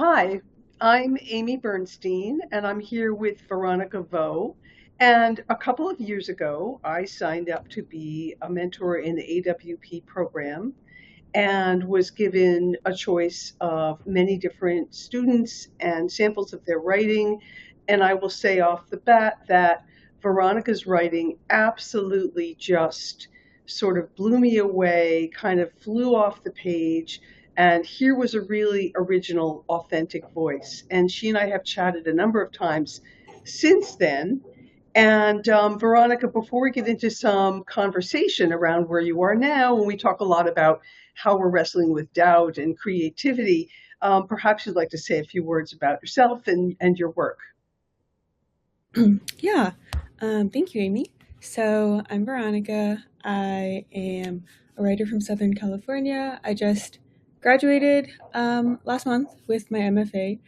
Hi, I'm Amy Bernstein, and I'm here with Veronica Vo. And a couple of years ago, I signed up to be a mentor in the AWP program and was given a choice of many different students and samples of their writing. And I will say off the bat that Veronica's writing absolutely just sort of blew me away, kind of flew off the page. And here was a really original, authentic voice. And she and I have chatted a number of times since then. And Veronica, before we get into some conversation around where you are now, when we talk a lot about how we're wrestling with doubt and creativity, perhaps you'd like to say a few words about yourself and your work. Yeah, thank you, Amy. So I'm Veronica. I am a writer from Southern California. I just graduated last month with my MFA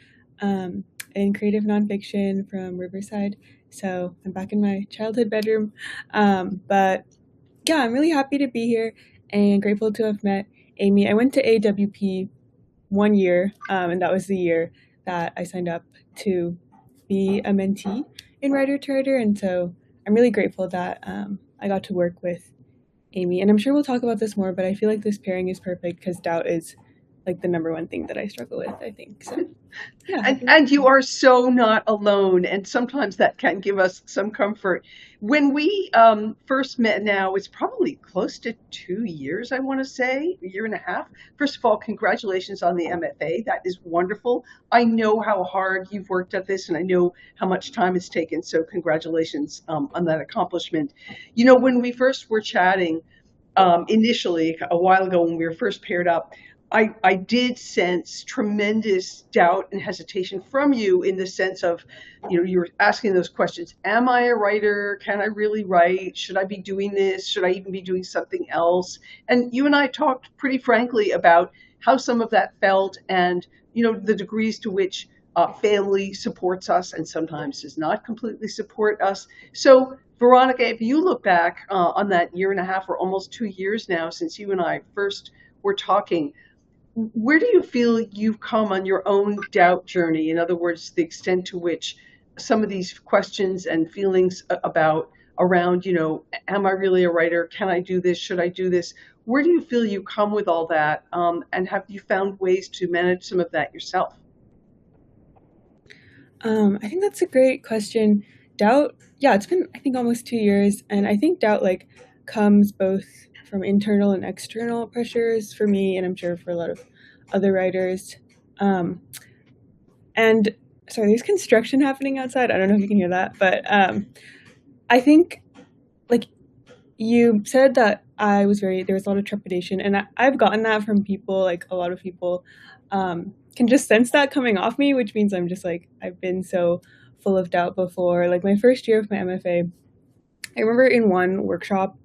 in creative nonfiction from Riverside. So I'm back in my childhood bedroom. But yeah, I'm really happy to be here and grateful to have met Amy. I went to AWP 1 year, and that was the year that I signed up to be a mentee in Writer to Writer, and so I'm really grateful that I got to work with Amy. And I'm sure we'll talk about this more, but I feel like this pairing is perfect because doubt is like the number one thing that I struggle with, I think. So yeah, And, happy to and be you here. are so not alone. And sometimes that can give us some comfort. When we first met now, it's probably close to 2 years, I want to say, a year and a half. First of all, congratulations on the MFA. That is wonderful. I know how hard you've worked at this and I know how much time it's taken. So congratulations on that accomplishment. You know, when we first were chatting, initially a while ago when we were first paired up, I did sense tremendous doubt and hesitation from you in the sense of, you know, you were asking those questions. Am I a writer? Can I really write? Should I be doing this? Should I even be doing something else? And you and I talked pretty frankly about how some of that felt and, you know, the degrees to which family supports us and sometimes does not completely support us. So Veronica, if you look back on that year and a half or almost 2 years now since you and I first were talking, where do you feel you've come on your own doubt journey? In other words, the extent to which some of these questions and feelings about around, you know, am I really a writer? Can I do this? Should I do this? Where do you feel you come with all that? And have you found ways to manage some of that yourself? I think that's a great question. Doubt, yeah, it's been I think almost 2 years, and I think doubt like comes both from internal and external pressures for me, and I'm sure for a lot of other writers. Um, and sorry, there's construction happening outside. I don't know if you can hear that, but I think like you said that there was a lot of trepidation, and I've gotten that from people. Like a lot of people can just sense that coming off me, which means I'm just like I've been so full of doubt before. Like my first year of my MFA, I remember in one workshop,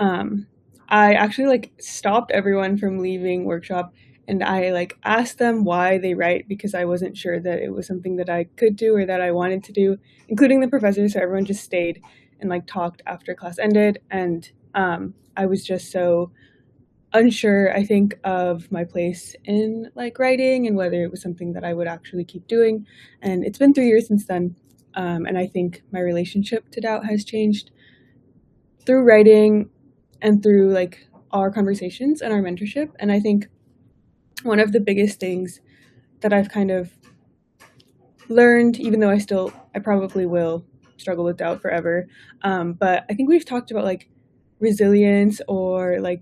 um, I actually like stopped everyone from leaving workshop, and I like asked them why they write because I wasn't sure that it was something that I could do or that I wanted to do, including the professors. So everyone just stayed and like talked after class ended, and I was just so unsure, I think, of my place in like writing and whether it was something that I would actually keep doing. And it's been 3 years since then, and I think my relationship to doubt has changed through writing and through like our conversations and our mentorship. And I think one of the biggest things that I've kind of learned, even though I probably will struggle with doubt forever, but I think we've talked about like resilience or like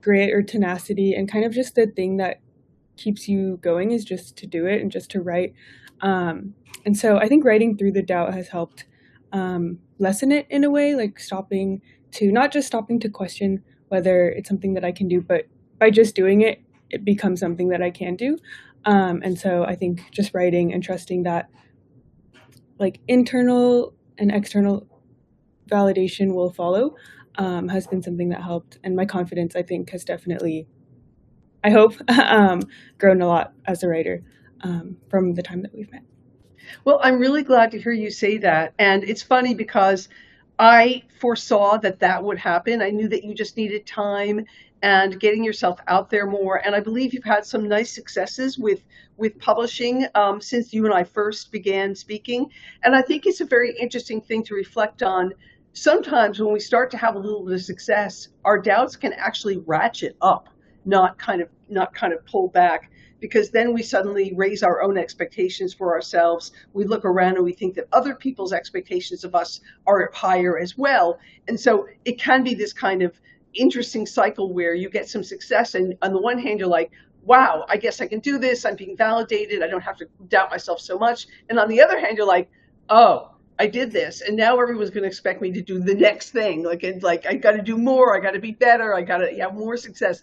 grit or tenacity, and kind of just the thing that keeps you going is just to do it and just to write. And so I think writing through the doubt has helped lessen it in a way, like stopping to not just stopping to question whether it's something that I can do, but by just doing it, it becomes something that I can do. And so I think just writing and trusting that like internal and external validation will follow has been something that helped. And my confidence, I think, has definitely, I hope, grown a lot as a writer from the time that we've met. Well, I'm really glad to hear you say that. And it's funny because I foresaw that that would happen. I knew that you just needed time and getting yourself out there more. And I believe you've had some nice successes with publishing since you and I first began speaking. And I think it's a very interesting thing to reflect on. Sometimes when we start to have a little bit of success, our doubts can actually ratchet up, not kind of pull back, because then we suddenly raise our own expectations for ourselves. We look around and we think that other people's expectations of us are higher as well. And so it can be this kind of interesting cycle where you get some success, and on the one hand you're like, wow, I guess I can do this, I'm being validated, I don't have to doubt myself so much. And on the other hand you're like, oh, I did this and now everyone's going to expect me to do the next thing, like I got to do more, I got to be better, I got to have more success.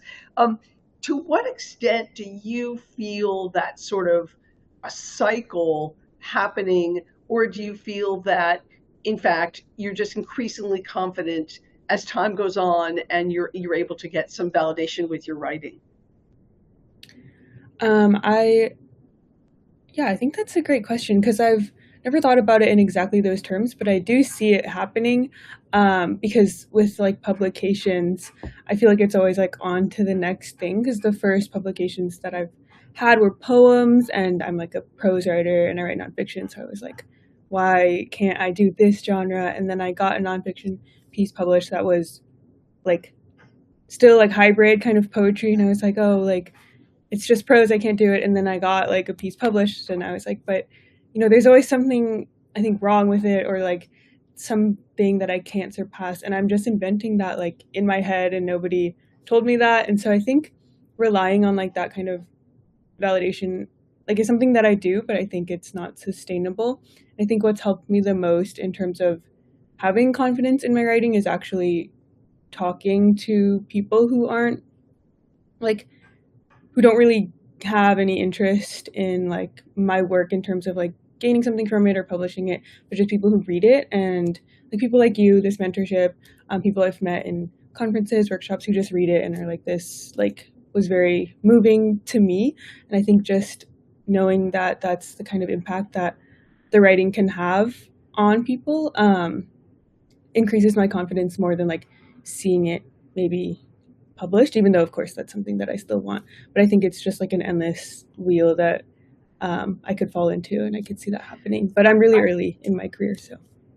To what extent do you feel that sort of a cycle happening, or do you feel that in fact you're just increasingly confident as time goes on and you're able to get some validation with your writing? I Yeah, I think that's a great question because I've never thought about it in exactly those terms, but I do see it happening. Because with like publications, I feel like it's always like on to the next thing. Because the first publications that I've had were poems, and I'm like a prose writer and I write nonfiction. So I was like, why can't I do this genre? And then I got a nonfiction piece published that was like still like hybrid kind of poetry, and I was like, oh, like it's just prose, I can't do it. And then I got like a piece published and I was like, but there's always something I think wrong with it, or like something that I can't surpass. And I'm just inventing that like in my head and nobody told me that. And so I think relying on like that kind of validation like is something that I do, but I think it's not sustainable. I think what's helped me the most in terms of having confidence in my writing is actually talking to people who aren't like who don't really have any interest in like my work in terms of like gaining something from it or publishing it, but just people who read it, and like people like you, this mentorship, people I've met in conferences, workshops who just read it and are like, this like was very moving to me. And I think just knowing that that's the kind of impact that the writing can have on people increases my confidence more than like seeing it maybe published, even though of course that's something that I still want. But I think it's just like an endless wheel that I could fall into, and I could see that happening. But I'm really early in my career, so.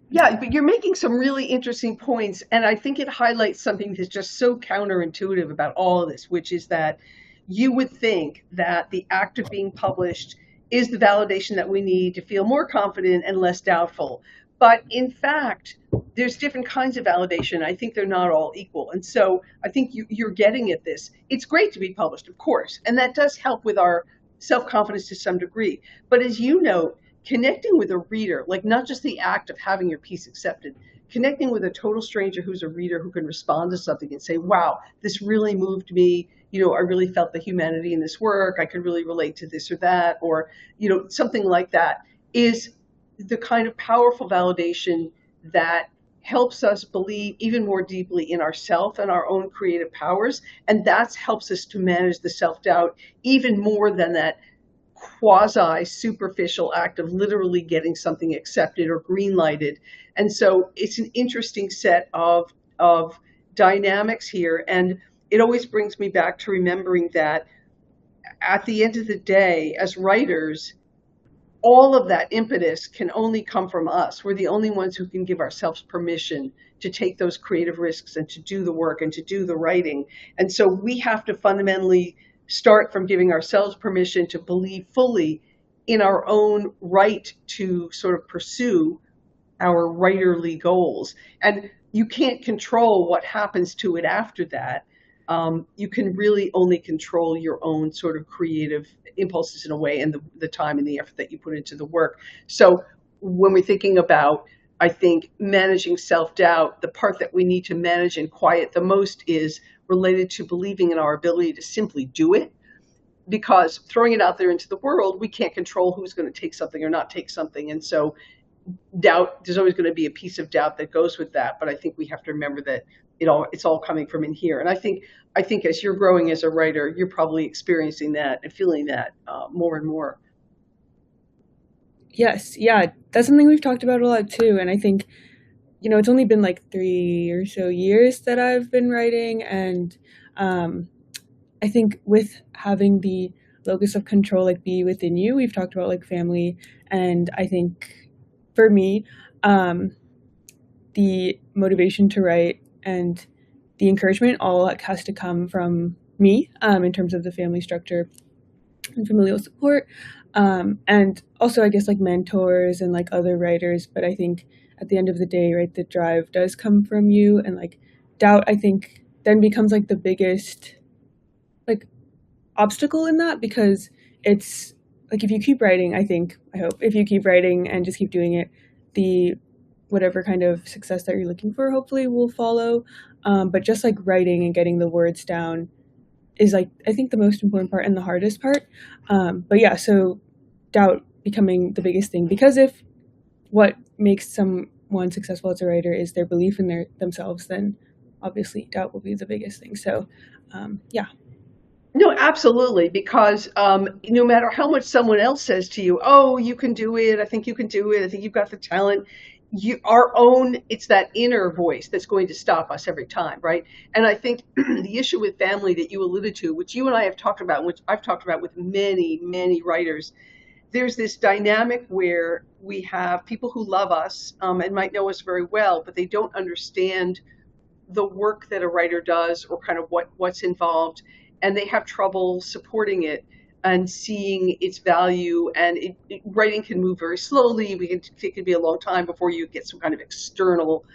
Yeah, but you're making some really interesting points, and I think it highlights something that's just so counterintuitive about all of this, which is that you would think that the act of being published is the validation that we need to feel more confident and less doubtful. But in fact, there's different kinds of validation. I think they're not all equal. And so I think you're getting at this. It's great to be published, of course, and that does help with our self-confidence to some degree. But as you know, connecting with a reader, like not just the act of having your piece accepted, connecting with a total stranger who's a reader who can respond to something and say, wow, this really moved me. I really felt the humanity in this work. I could really relate to this or that, or, something like that is the kind of powerful validation that helps us believe even more deeply in ourselves and our own creative powers. And that helps us to manage the self-doubt even more than that quasi superficial act of literally getting something accepted or green lighted. And so it's an interesting set of dynamics here. And it always brings me back to remembering that at the end of the day, as writers, all of that impetus can only come from us. We're the only ones who can give ourselves permission to take those creative risks and to do the work and to do the writing. And so we have to fundamentally start from giving ourselves permission to believe fully in our own right to sort of pursue our writerly goals. And you can't control what happens to it after that. You can really only control your own sort of creative impulses in a way, and the time and the effort that you put into the work. So when we're thinking about, I think, managing self-doubt, the part that we need to manage and quiet the most is related to believing in our ability to simply do it. Because throwing it out there into the world, we can't control who's going to take something or not take something. And so doubt, there's always going to be a piece of doubt that goes with that. But I think we have to remember that it's all coming from in here. And I think as you're growing as a writer, you're probably experiencing that and feeling that more and more. Yes, yeah, that's something we've talked about a lot too. And I think it's only been like 3 or so years that I've been writing, and um, I think with having the locus of control like be within you, we've talked about like family, and I think for me, um, the motivation to write and the encouragement all like has to come from me, in terms of the family structure and familial support, and also I guess like mentors and like other writers. But I think at the end of the day, right, the drive does come from you, and like doubt, I think, then becomes like the biggest like obstacle in that, because it's like if you keep writing, I hope if you keep writing and just keep doing it, the whatever kind of success that you're looking for hopefully will follow. But just like writing and getting the words down is like I think the most important part and the hardest part. But yeah, so doubt becoming the biggest thing, because if what makes someone successful as a writer is their belief in themselves, then obviously doubt will be the biggest thing. So yeah. No, absolutely, because no matter how much someone else says to you, "Oh, you can do it. I think you can do it. I think you've got the talent." Our own, it's that inner voice that's going to stop us every time, right? And I think the issue with family that you alluded to, which you and I have talked about, which I've talked about with many, many writers, there's this dynamic where we have people who love us and might know us very well, but they don't understand the work that a writer does or kind of what's involved, and they have trouble supporting it and seeing its value. And writing can move very slowly. It could be a long time before you get some kind of external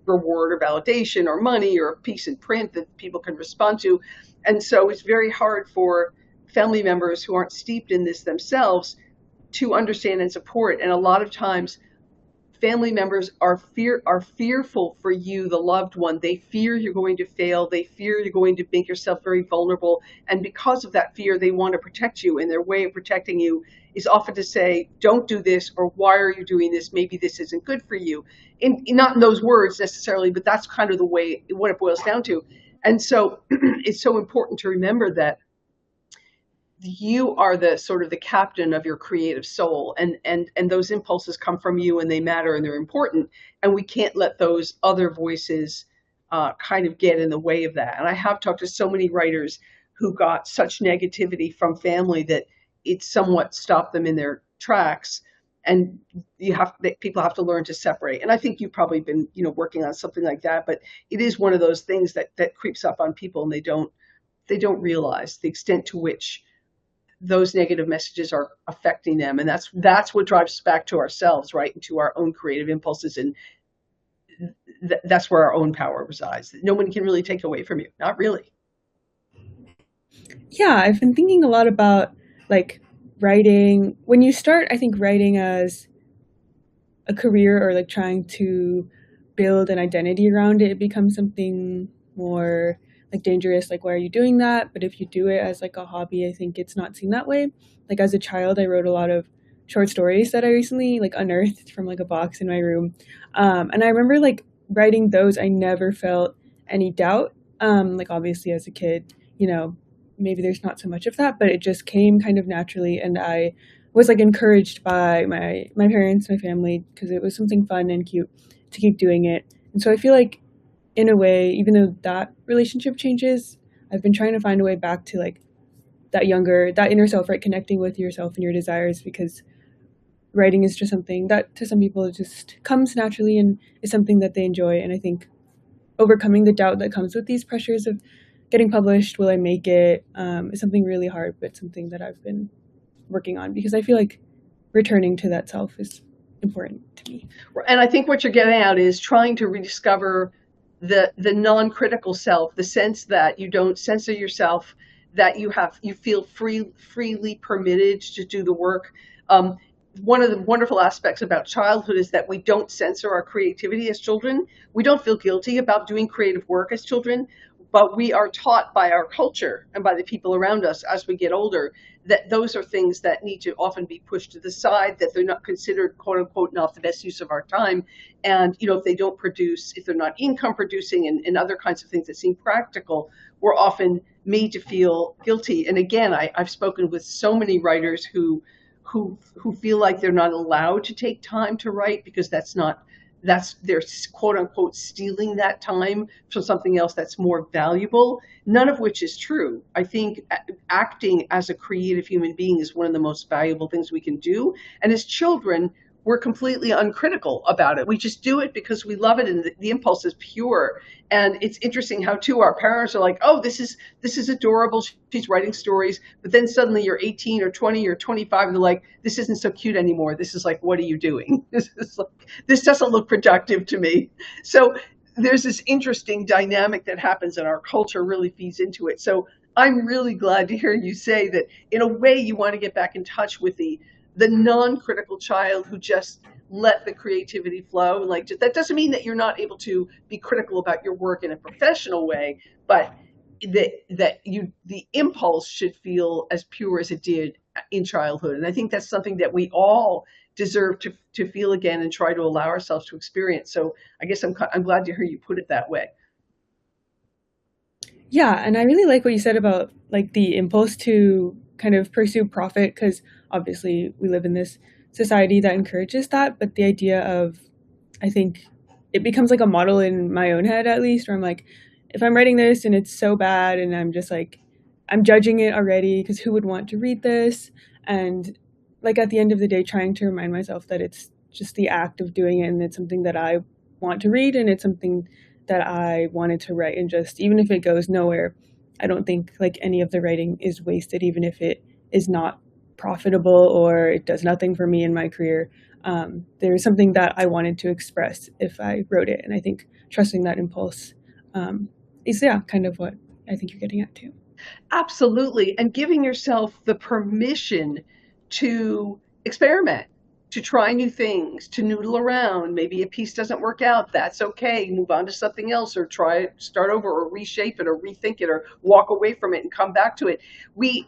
reward or validation or money or a piece in print that people can respond to. And so it's very hard for family members who aren't steeped in this themselves to understand and support. And a lot of times family members are fearful for you, the loved one. They fear you're going to fail. They fear you're going to make yourself very vulnerable. And because of that fear, they want to protect you. And their way of protecting you is often to say, don't do this, or why are you doing this? Maybe this isn't good for you. Not in those words necessarily, but that's kind of the way, what it boils down to. And so it's so important to remember that you are the sort of the captain of your creative soul, and those impulses come from you, and they matter, and they're important, and we can't let those other voices kind of get in the way of that. And I have talked to so many writers who got such negativity from family that it somewhat stopped them in their tracks. And people have to learn to separate. And I think you've probably been working on something like that, but it is one of those things that creeps up on people, and they don't realize the extent to which those negative messages are affecting them. And that's what drives us back to ourselves, right? And to our own creative impulses. And that's where our own power resides. No one can really take away from you. Not really. Yeah, I've been thinking a lot about like writing. When you start, I think, writing as a career or like trying to build an identity around it, it becomes something more like dangerous. Like, why are you doing that? But if you do it as like a hobby, I think it's not seen that way. Like as a child, I wrote a lot of short stories that I recently like unearthed from like a box in my room. And I remember like writing those, I never felt any doubt. Like obviously as a kid, maybe there's not so much of that, but it just came kind of naturally, and I was like encouraged by my parents, my family, because it was something fun and cute to keep doing it. And so I feel like in a way, even though that relationship changes, I've been trying to find a way back to like that inner self, right? Connecting with yourself and your desires, because writing is just something that to some people just comes naturally and is something that they enjoy. And I think overcoming the doubt that comes with these pressures of getting published, will I make it, is something really hard, but something that I've been working on, because I feel like returning to that self is important to me. And I think what you're getting at is trying to rediscover the non-critical self, the sense that you don't censor yourself, that you feel freely permitted to do the work. One of the wonderful aspects about childhood is that we don't censor our creativity as children. We don't feel guilty about doing creative work as children, but we are taught by our culture and by the people around us as we get older that those are things that need to often be pushed to the side, that they're not considered, quote unquote, not the best use of our time. And, if they don't produce, if they're not income producing and other kinds of things that seem practical, we're often made to feel guilty. And again, I've spoken with so many writers who feel like they're not allowed to take time to write because that's not they're quote unquote stealing that time from something else that's more valuable, none of which is true. I think acting as a creative human being is one of the most valuable things we can do. And as children, we're completely uncritical about it. We just do it because we love it, and the impulse is pure. And it's interesting how too our parents are like, "Oh, this is adorable. She's writing stories." But then suddenly you're 18 or 20 or 25, and they're like, "This isn't so cute anymore. This is like, what are you doing? This is like, this doesn't look productive to me." So there's this interesting dynamic that happens, and our culture really feeds into it. So I'm really glad to hear you say that in a way you want to get back in touch with the non-critical child who just let the creativity flow. Like, that doesn't mean that you're not able to be critical about your work in a professional way, but the impulse should feel as pure as it did in childhood. And I think that's something that we all deserve to feel again and try to allow ourselves to experience. So I guess I'm glad to hear you put it that way. Yeah, and I really like what you said about like the impulse to kind of pursue profit because obviously we live in this society that encourages that, but the idea of I think it becomes like a model in my own head at least where I'm like if I'm writing this and it's so bad and I'm just like I'm judging it already because who would want to read this and like at the end of the day trying to remind myself that it's just the act of doing it and it's something that I want to read and it's something that I wanted to write and just even if it goes nowhere, I don't think like any of the writing is wasted, even if it is not profitable or it does nothing for me in my career. There's something that I wanted to express if I wrote it, and I think trusting that impulse is yeah kind of what I think you're getting at too. Absolutely. And giving yourself the permission to experiment, to try new things, to noodle around. Maybe a piece doesn't work out. That's okay. Move on to something else or try it, start over or reshape it or rethink it or walk away from it and come back to it. We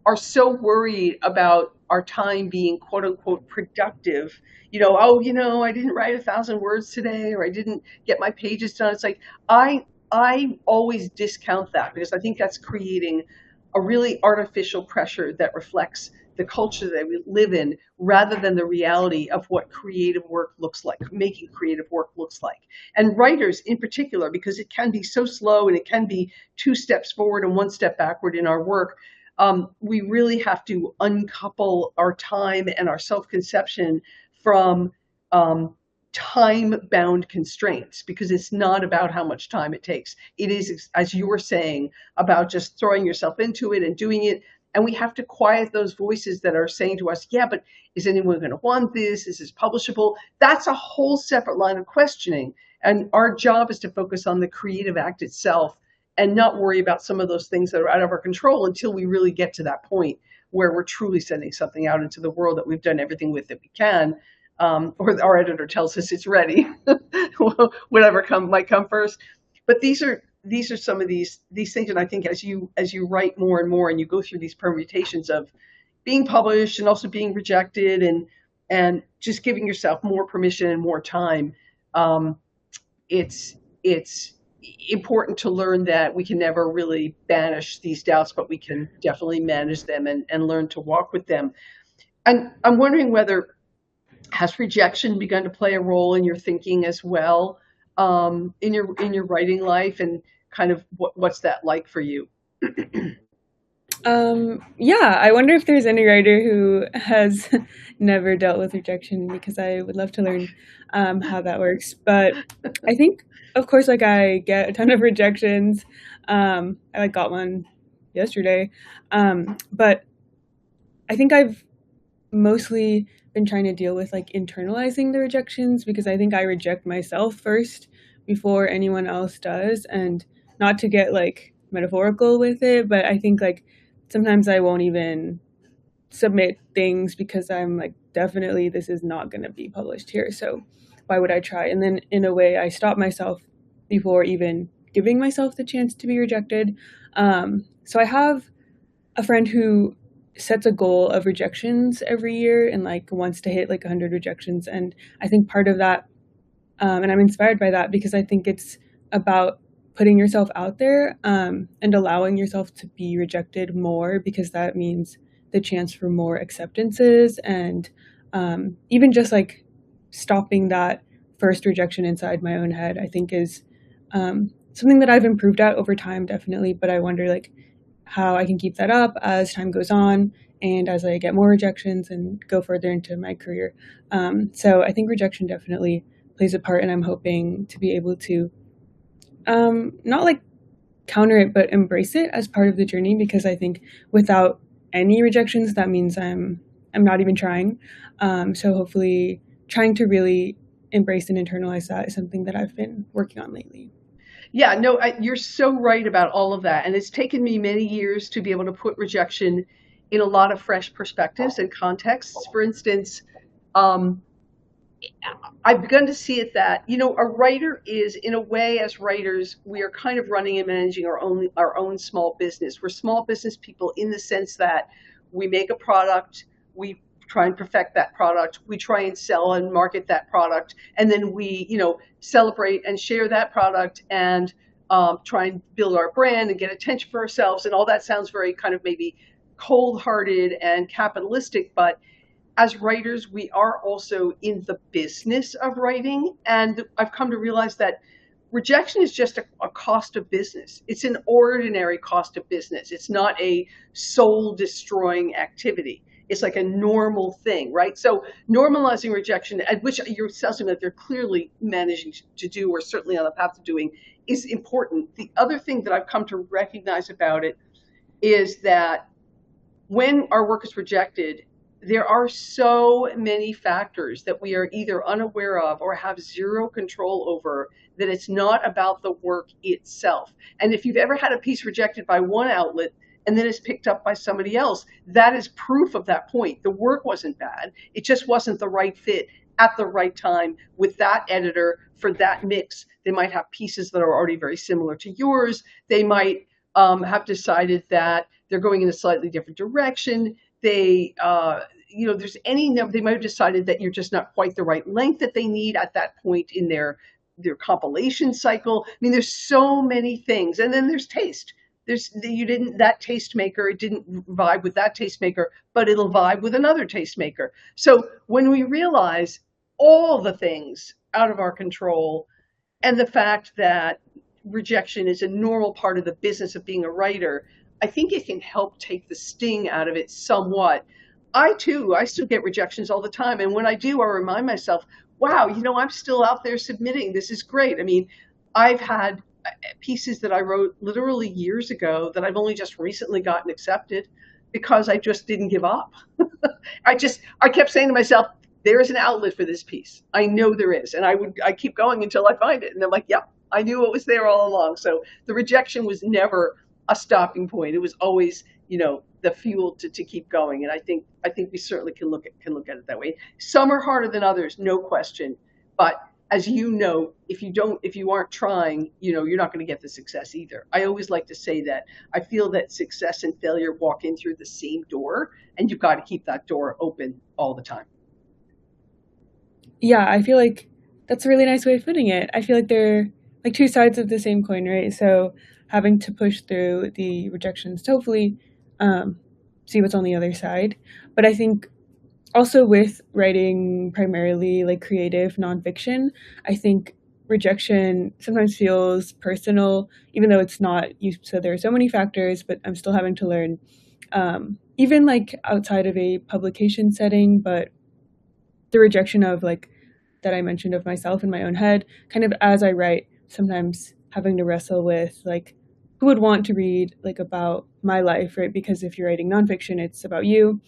are so worried about our time being quote unquote productive. Oh, I didn't write 1,000 words today, or I didn't get my pages done. It's like I always discount that because I think that's creating a really artificial pressure that reflects the culture that we live in rather than the reality of what creative work looks like, making creative work looks like. And writers in particular, because it can be so slow and it can be 2 steps forward and 1 step backward in our work, we really have to uncouple our time and our self-conception from time-bound constraints because it's not about how much time it takes. It is, as you were saying, about just throwing yourself into it and doing it. And we have to quiet those voices that are saying to us, yeah, but is anyone going to want this? Is this publishable? That's a whole separate line of questioning. And our job is to focus on the creative act itself and not worry about some of those things that are out of our control until we really get to that point where we're truly sending something out into the world that we've done everything with that we can, or our editor tells us it's ready, whatever might come first. But these are some of these things, and I think as you write more and more, and you go through these permutations of being published and also being rejected, and just giving yourself more permission and more time, um, it's important to learn that we can never really banish these doubts, but we can definitely manage them and learn to walk with them. And I'm wondering whether has rejection begun to play a role in your thinking as well, in your writing life, and kind of what's that like for you? Yeah, I wonder if there's any writer who has never dealt with rejection because I would love to learn how that works. But I think, of course, like I get a ton of rejections. I like got one yesterday, but I think I've mostly been trying to deal with like internalizing the rejections because I think I reject myself first before anyone else does, and not to get like metaphorical with it, but I think like sometimes I won't even submit things because I'm like definitely this is not going to be published here, so why would I try? And then in a way I stop myself before even giving myself the chance to be rejected. So I have a friend who sets a goal of rejections every year and like wants to hit like 100 rejections, and I think part of that and I'm inspired by that because I think it's about putting yourself out there and allowing yourself to be rejected more because that means the chance for more acceptances and even just like stopping that first rejection inside my own head, I think is something that I've improved at over time, definitely. But I wonder like how I can keep that up as time goes on and as I get more rejections and go further into my career. So I think rejection definitely plays a part, and I'm hoping to be able to not like counter it, but embrace it as part of the journey, because I think without any rejections, that means I'm not even trying. So hopefully, trying to really embrace and internalize that is something that I've been working on lately. Yeah, no, you're so right about all of that. And it's taken me many years to be able to put rejection in a lot of fresh perspectives and contexts. For instance, um, I've begun to see it that, a writer is, in a way, as writers, we are kind of running and managing our own small business. We're small business people in the sense that we make a product, we try and perfect that product, we try and sell and market that product, and then we, celebrate and share that product and try and build our brand and get attention for ourselves. And all that sounds very kind of maybe cold-hearted and capitalistic, but as writers, we are also in the business of writing. And I've come to realize that rejection is just a cost of business. It's an ordinary cost of business. It's not a soul destroying activity. It's like a normal thing, right? So normalizing rejection, which you're telling that they're clearly managing to do, or certainly on the path to doing, is important. The other thing that I've come to recognize about it is that when our work is rejected, there are so many factors that we are either unaware of or have zero control over, that it's not about the work itself. And if you've ever had a piece rejected by one outlet and then it's picked up by somebody else, that is proof of that point. The work wasn't bad. It just wasn't the right fit at the right time with that editor for that mix. They might have pieces that are already very similar to yours. They might have decided that they're going in a slightly different direction. There's any number. They might have decided that you're just not quite the right length that they need at that point in their compilation cycle. I mean, there's so many things, and then there's taste. That tastemaker, it didn't vibe with that tastemaker, but it'll vibe with another tastemaker. So when we realize all the things out of our control, and the fact that rejection is a normal part of the business of being a writer, I think it can help take the sting out of it somewhat. I still get rejections all the time. And when I do, I remind myself, wow, I'm still out there submitting. This is great. I mean, I've had pieces that I wrote literally years ago that I've only just recently gotten accepted because I just didn't give up. I kept saying to myself, there is an outlet for this piece. I know there is. And I keep going until I find it. And I'm like, yep, I knew it was there all along. So the rejection was never a stopping point. It was always, the fuel to keep going. And I think we certainly can look at it that way. Some are harder than others, no question. But as you know, if you aren't trying, you're not going to get the success either. I always like to say that I feel that success and failure walk in through the same door, and you've got to keep that door open all the time. Yeah, I feel like that's a really nice way of putting it. I feel like they're like two sides of the same coin, right? So having to push through the rejections to hopefully see what's on the other side. But I think also with writing primarily like creative nonfiction, I think rejection sometimes feels personal, even though it's not. You said there are so many factors, but I'm still having to learn, even like outside of a publication setting, but the rejection of like that I mentioned of myself in my own head, kind of as I write, sometimes having to wrestle with like who would want to read like about my life, right? Because if you're writing nonfiction, it's about you,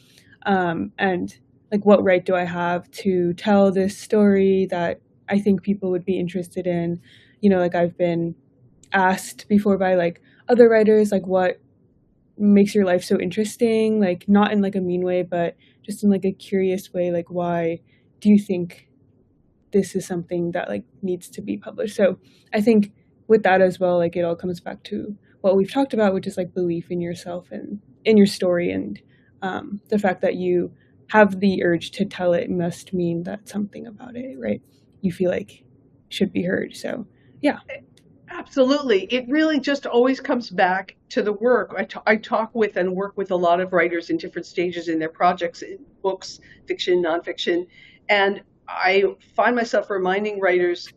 and like what right do I have to tell this story that I think people would be interested in? Like I've been asked before by like other writers, like what makes your life so interesting, like not in like a mean way, but just in like a curious way, like why do you think this is something that like needs to be published? So I think with that as well, like it all comes back to what we've talked about, which is like belief in yourself and in your story, and the fact that you have the urge to tell it must mean that something about it, right, you feel like should be heard. So yeah. Absolutely. It really just always comes back to the work. I talk with and work with a lot of writers in different stages in their projects, in books, fiction, nonfiction. And I find myself reminding writers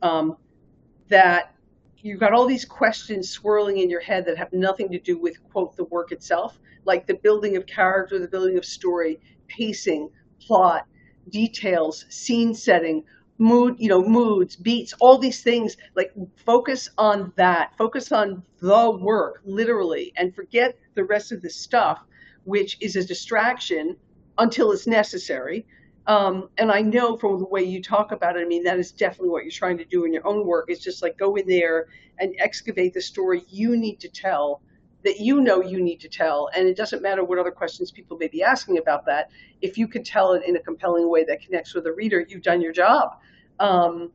that you've got all these questions swirling in your head that have nothing to do with, quote, the work itself, like the building of character, the building of story, pacing, plot, details, scene setting, mood, moods, beats, all these things. Like, focus on that, focus on the work, literally, and forget the rest of the stuff, which is a distraction until it's necessary. And I know from the way you talk about it, I mean, that is definitely what you're trying to do in your own work. It's just like go in there and excavate the story you need to tell, that you need to tell. And it doesn't matter what other questions people may be asking about that. If you can tell it in a compelling way that connects with the reader, you've done your job. Um,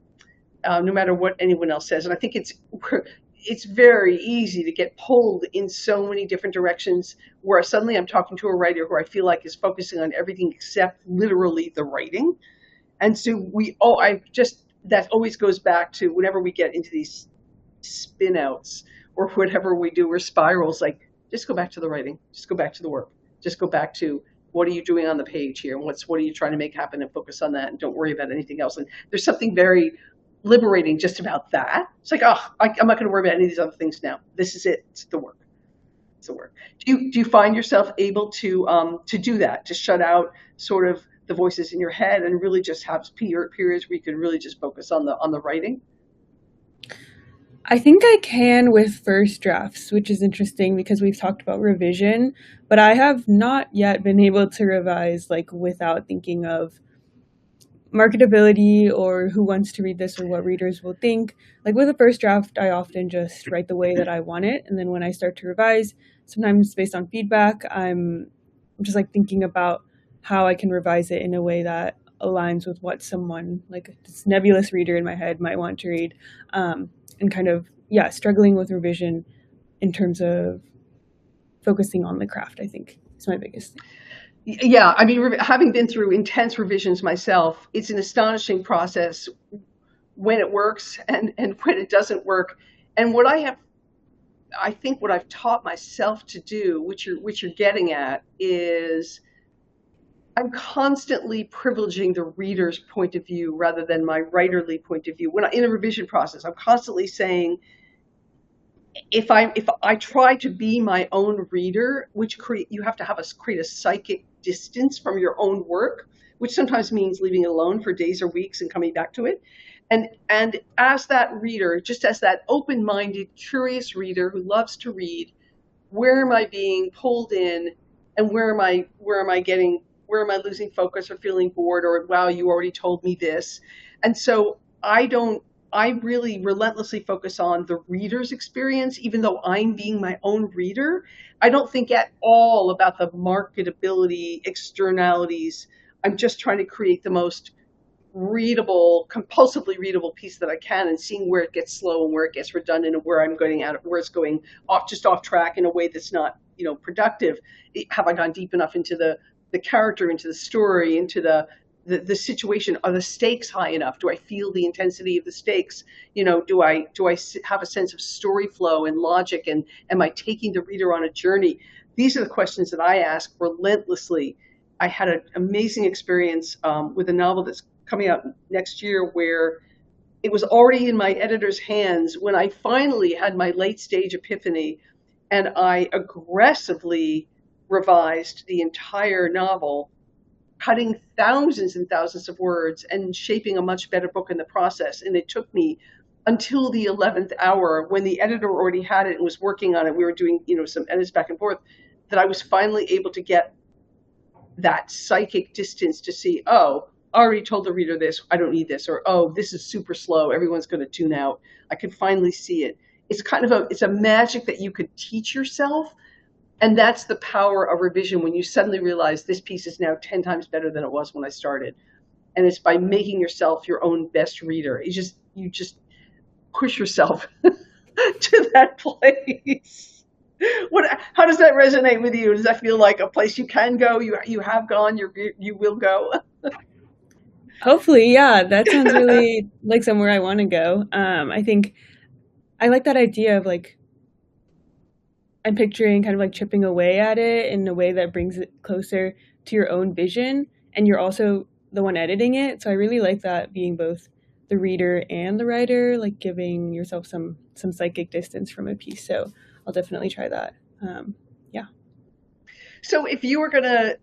no matter what anyone else says. And I think it's very easy to get pulled in so many different directions where suddenly I'm talking to a writer who I feel like is focusing on everything except literally the writing. And so that always goes back to whenever we get into these spin outs or whatever we do, or spirals, like just go back to the writing, just go back to the work, just go back to what are you doing on the page here, and what are you trying to make happen, and focus on that, and don't worry about anything else. And there's something very liberating just about that. It's like, I'm not going to worry about any of these other things now. This is it. It's the work. It's the work. Do you find yourself able to do that, to shut out sort of the voices in your head and really just have periods where you can really just focus on the writing? I think I can with first drafts, which is interesting because we've talked about revision, but I have not yet been able to revise like without thinking of marketability or who wants to read this or what readers will think. Like with a first draft, I often just write the way that I want it, and then when I start to revise, sometimes based on feedback, I'm just like thinking about how I can revise it in a way that aligns with what someone like this nebulous reader in my head might want to read, and kind of struggling with revision in terms of focusing on the craft. I think is my biggest thing. Yeah, I mean, having been through intense revisions myself, it's an astonishing process when it works and when it doesn't work. And I think what I've taught myself to do, which you're getting at, is I'm constantly privileging the reader's point of view rather than my writerly point of view. In a revision process, I'm constantly saying, if I try to be my own reader, you have to create a psychic distance from your own work, which sometimes means leaving it alone for days or weeks and coming back to it. And as that reader, just as that open-minded, curious reader who loves to read, where am I being pulled in, and where am I losing focus or feeling bored, or wow, you already told me this. And so I really relentlessly focus on the reader's experience, even though I'm being my own reader. I don't think at all about the marketability externalities. I'm just trying to create the most readable, compulsively readable piece that I can, and seeing where it gets slow and where it gets redundant and where it's going off track in a way that's not, productive. Have I gone deep enough into the character, into the story, into the situation? Are the stakes high enough? Do I feel the intensity of the stakes? Do I have a sense of story flow and logic, and am I taking the reader on a journey? These are the questions that I ask relentlessly. I had an amazing experience with a novel that's coming out next year where it was already in my editor's hands when I finally had my late stage epiphany, and I aggressively revised the entire novel, cutting thousands and thousands of words and shaping a much better book in the process. And it took me until the 11th hour, when the editor already had it and was working on it. We were doing, some edits back and forth, that I was finally able to get that psychic distance to see, oh, I already told the reader this, I don't need this, or oh, this is super slow, everyone's going to tune out. I could finally see it. It's a magic that you could teach yourself. And that's the power of revision, when you suddenly realize this piece is now 10 times better than it was when I started. And it's by making yourself your own best reader. You just push yourself to that place. How does that resonate with you? Does that feel like a place you can go? You have gone. You will go. Hopefully, yeah, that sounds really like somewhere I want to go. I think I like that idea of like I'm picturing kind of like chipping away at it in a way that brings it closer to your own vision, and you're also the one editing it. So I really like that, being both the reader and the writer, like giving yourself some psychic distance from a piece. So I'll definitely try that. Yeah. So if you were going to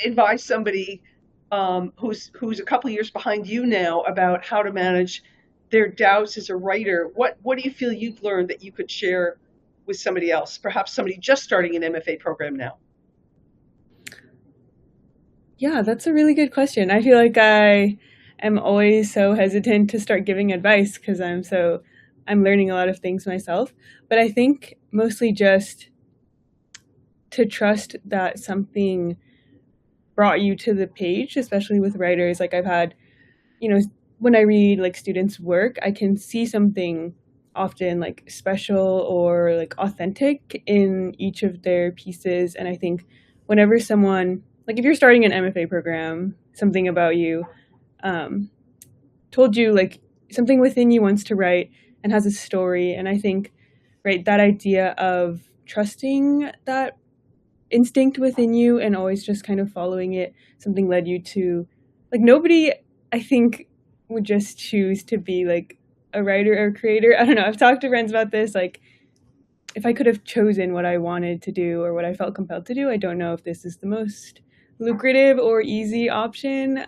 advise somebody who's a couple years behind you now about how to manage their doubts as a writer, what do you feel you've learned that you could share with somebody else, perhaps somebody just starting an MFA program now? Yeah, that's a really good question. I feel like I am always so hesitant to start giving advice because I'm learning a lot of things myself. But I think mostly just to trust that something brought you to the page, especially with writers. Like I've had, you know, when I read like students' work, I can see something often like special or like authentic in each of their pieces. And I think whenever someone, like if you're starting an MFA program, something about you um, told you like something within you wants to write and has a story. And I think, right, that idea of trusting that instinct within you and always just kind of following it, something led you to, like, nobody, I think, would just choose to be like a writer or creator. I don't know. I've talked to friends about this. Like, if I could have chosen what I wanted to do or what I felt compelled to do, I don't know if this is the most lucrative or easy option.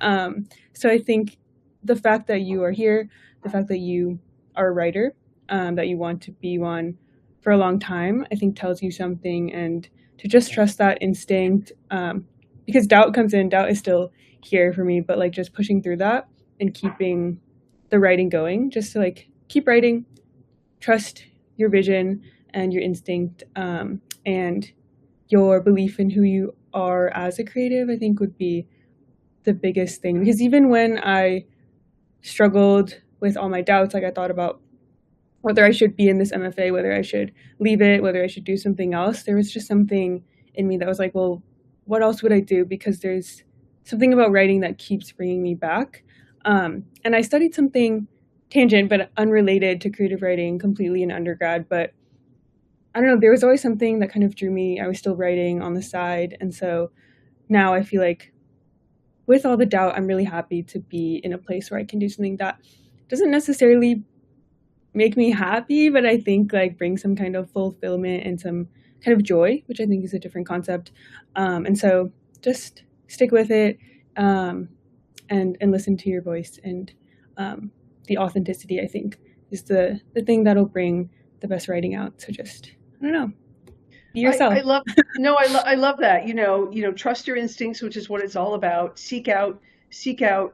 So I think the fact that you are here, the fact that you are a writer, that you want to be one for a long time, I think tells you something. And to just trust that instinct, because doubt comes in, doubt is still here for me, but like just pushing through that and keeping the writing going, just to like keep writing, trust your vision and your instinct, and your belief in who you are as a creative, I think would be the biggest thing. Because even when I struggled with all my doubts, like I thought about whether I should be in this MFA, whether I should leave it, whether I should do something else, there was just something in me that was like, well, what else would I do? Because there's something about writing that keeps bringing me back. And I studied something tangent, but unrelated to creative writing completely in undergrad. But I don't know, there was always something that kind of drew me. I was still writing on the side. And so now I feel like with all the doubt, I'm really happy to be in a place where I can do something that doesn't necessarily make me happy, but I think like bring some kind of fulfillment and some kind of joy, which I think is a different concept. And so just stick with it, and listen to your voice, and the authenticity, I think, is the thing that'll bring the best writing out. So just, I don't know, be yourself. I love no, I love that. Trust your instincts, which is what it's all about. Seek out,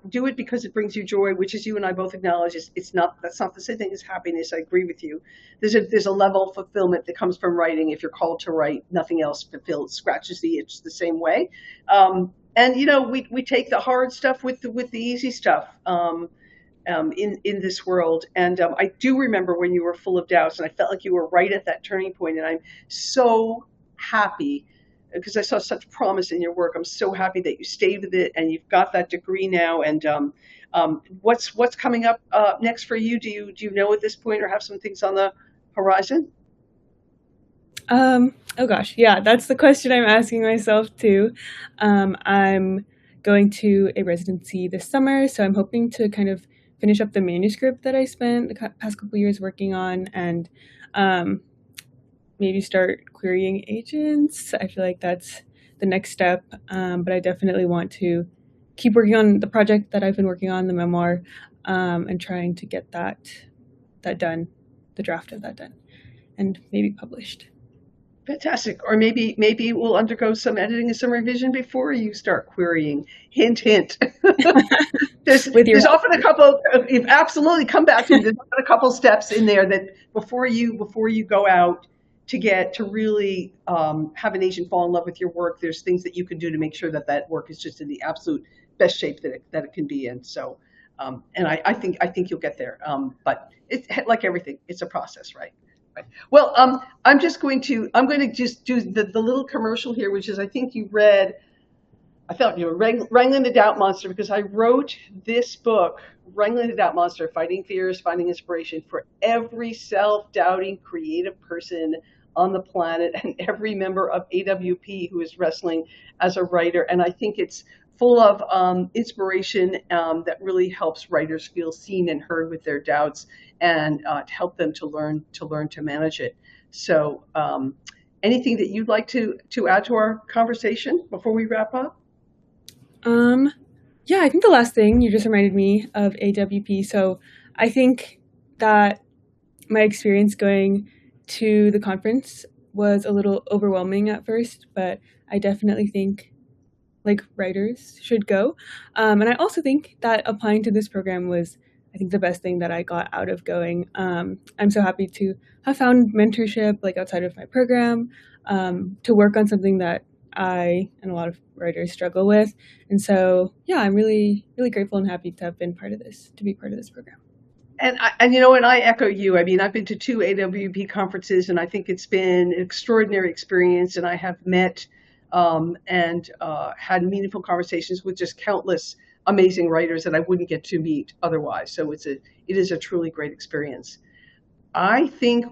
do it because it brings you joy, which, as you and I both acknowledge, it's not, that's not the same thing as happiness. I agree with you. There's a level of fulfillment that comes from writing. If you're called to write, nothing else scratches the itch the same way. And we take the hard stuff with the easy stuff. In this world. And I do remember when you were full of doubts, and I felt like you were right at that turning point. And I'm so happy because I saw such promise in your work. I'm so happy that you stayed with it and you've got that degree now. And what's coming up next for you? Do you know at this point, or have some things on the horizon? Oh gosh, yeah, that's the question I'm asking myself too. I'm going to a residency this summer, so I'm hoping to kind of finish up the manuscript that I spent the past couple years working on, and um, maybe start querying agents. I feel like that's the next step, but I definitely want to keep working on the project that I've been working on, the memoir, and trying to get that done, the draft of that done, and maybe published. Fantastic. Or maybe we'll undergo some editing and some revision before you start querying. Hint, hint. there's With your there's help. often a couple. Absolutely, come back to me. There's often a couple steps in there that before you go out to really have an agent fall in love with your work. There's things that you can do to make sure that that work is just in the absolute best shape that it can be in. So, and I think you'll get there. But it's like everything. It's a process, right? Right. Well, I'm going to just do the little commercial here, which is, I think you read, I felt you were Wrangling the Doubt Monster, because I wrote this book, Wrangling the Doubt Monster, Fighting Fears, Finding Inspiration, for every self-doubting creative person on the planet and every member of AWP who is wrestling as a writer. And I think it's full of inspiration that really helps writers feel seen and heard with their doubts, and to help them to learn to manage it. So, anything that you'd like to add to our conversation before we wrap up? Um, yeah, I think the last thing you just reminded me of AWP. So I think that my experience going to the conference was a little overwhelming at first, but I definitely think like writers should go. And I also think that applying to this program was, I think, the best thing that I got out of going. I'm so happy to have found mentorship like outside of my program, to work on something that I and a lot of writers struggle with. And so, yeah, I'm really, really grateful and happy to have been part of this, to be part of this program. And I echo you. I mean, I've been to two AWP conferences, and I think it's been an extraordinary experience. And I have met and had meaningful conversations with just countless amazing writers that I wouldn't get to meet otherwise. So it is a truly great experience. I think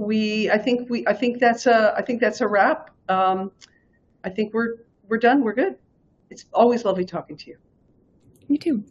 that's a wrap. I think we're done. We're good. It's always lovely talking to you. Me too.